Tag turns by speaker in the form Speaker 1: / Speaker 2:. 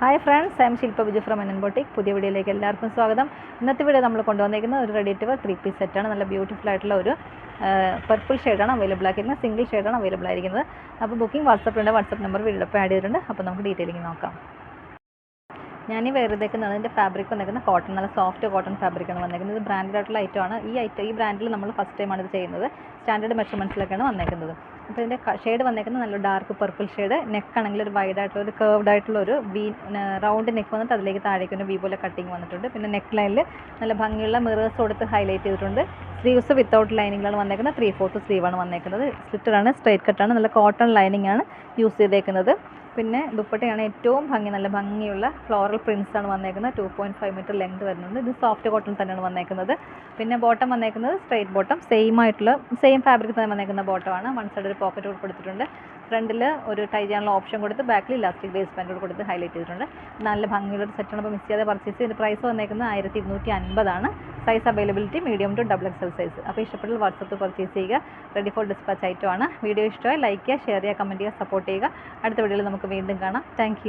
Speaker 1: Hi friends, I M Shilpa Biju from N boutique. പുതിയ വീഡിയോയിലേക്ക് എല്ലാവർക്കും സ്വാഗതം. ഇന്നത്തെ വീഡിയോ നമ്മൾ കൊണ്ടുവന്നിരിക്കുന്നത് ഒരു റെഡി ടു വെയർ 3 പീസ് സെറ്റാണ്. നല്ല ബ്യൂട്ടിഫുൾ ആയിട്ടുള്ള ഒരു പർപ്പിൾ ഷെയ്ഡാണ് അവൈലബിൾ ആയിരിക്കുന്നത്. സിംഗിൾ ഷെയ്ഡാണ് അവൈലബിൾ ആയിരിക്കുന്നത്. അപ്പോൾ ബുക്കിംഗ് വാട്സപ്പിലുണ്ട്. വാട്സപ്പ് നമ്പർ വീഡിയോടൊപ്പം ആഡ് ചെയ്തിട്ടുണ്ട്. അപ്പോൾ നമുക്ക് ഡീറ്റെയിലിംഗ് നോക്കാം. ഞാൻ ഈ വെറുതേക്കുന്നത് അതിൻ്റെ ഫാബ്രിക് വന്നിരിക്കുന്നത് കോട്ടൺ, നല്ല സോഫ്റ്റ് കോട്ടൺ ഫാബ്രിക്കാണ് വന്നിരിക്കുന്നത്. ഇത് ബ്രാൻഡഡ് ആയിട്ടുള്ള ഐറ്റമാണ്. ഈ ബ്രാൻഡിൽ നമ്മൾ ഫസ്റ്റ് ടൈമാണ് ഇത് ചെയ്യുന്നത്. സ്റ്റാൻഡേർഡ് മെഷർമെൻറ്റ്സിലൊക്കെയാണ് വന്നിരിക്കുന്നത്. അപ്പോൾ ഇതിൻ്റെ ഷെയ്ഡ് വന്നിരിക്കുന്നത് നല്ല ഡാർക്ക് പർപ്പിൾ ഷെയ്ഡ്. നെക്ക് ആണെങ്കിൽ ഒരു വൈഡ് ആയിട്ടുള്ള ഒരു കർവ്ഡ് ആയിട്ടുള്ള ഒരു വി റൗണ്ട് നെക്ക് വന്നിട്ട് അതിലേക്ക് താഴേക്ക് ഒരു വി പോലെ കട്ടിങ് വന്നിട്ടുണ്ട്. പിന്നെ നെക്ക് ലൈനിൽ നല്ല ഭംഗിയുള്ള മിറേഴ്സ് കൊടുത്ത് ഹൈലൈറ്റ് ചെയ്തിട്ടുണ്ട്. സ്ലീവ്സ് വിത്തൗട്ട് ലൈനിങ്ങിലാണ് വന്നിരിക്കുന്നത്. 3/4 സ്ലീവാണ് വന്നിരിക്കുന്നത്. സ്ലിറ്ററാണ്, സ്ട്രൈറ്റ് കട്ടാണ്, നല്ല കോട്ടൺ ലൈനിങ് ആണ് യൂസ് ചെയ്തേക്കുന്നത്. പിന്നെ ദുപ്പട്ടയാണ് ഏറ്റവും ഭംഗി, നല്ല ഭംഗിയുള്ള ഫ്ലോറൽ പ്രിൻസ് ആണ് വന്നേക്കുന്നത്. 2.5 മീറ്റർ ലെങ്ത് വരുന്നുണ്ട്. ഇത് സോഫ്റ്റ് കോട്ടൺ തന്നെയാണ് വന്നേക്കുന്നത്. പിന്നെ ബോട്ടം വന്നേക്കുന്നത് സ്ട്രൈറ്റ് ബോട്ടം, സെയിം ഫാബ്രിക് തന്നെ വന്നേക്കുന്ന ബോട്ടമാണ്. വൺ സൈഡ് ഒരു പോക്കറ്റ് കൊടുത്തിട്ടുണ്ട്. ഫ്രണ്ടിൽ ഒരു ടൈ ചെയ്യാനുള്ള ഓപ്ഷൻ കൊടുത്ത് ബാക്കിൽ ഇലാസ്റ്റിക് ബേസ് ബാൻഡ് കൊടുത്ത് ഹൈലൈറ്റ് ചെയ്തിട്ടുണ്ട്. നല്ല ഭംഗിയുള്ള ഒരു സെറ്റാണ്. അപ്പോൾ മിസ് ചെയ്യാതെ പർച്ചേസ് ചെയ്ത് പ്രൈസ് വന്നേക്കുന്നത് 1250 ആണ്. Size availability medium to XXL size. അപ്പോൾ ഇഷ്ടപ്പെട്ടാൽ വാട്സപ്പ് പർച്ചേസ് ചെയ്യുക. റെഡി ഫോർ ഡിസ്പാച്ച് ഐറ്റമാണ്. വീഡിയോ ഇഷ്ടമായി ലൈക്ക് ചെയ്യുക, ഷെയർ ചെയ്യുക, കമൻറ്റ് ചെയ്യുക, സപ്പോർട്ട് ചെയ്യുക. അടുത്ത വീഡിയോയിൽ നമുക്ക് വീണ്ടും കാണാം. താങ്ക്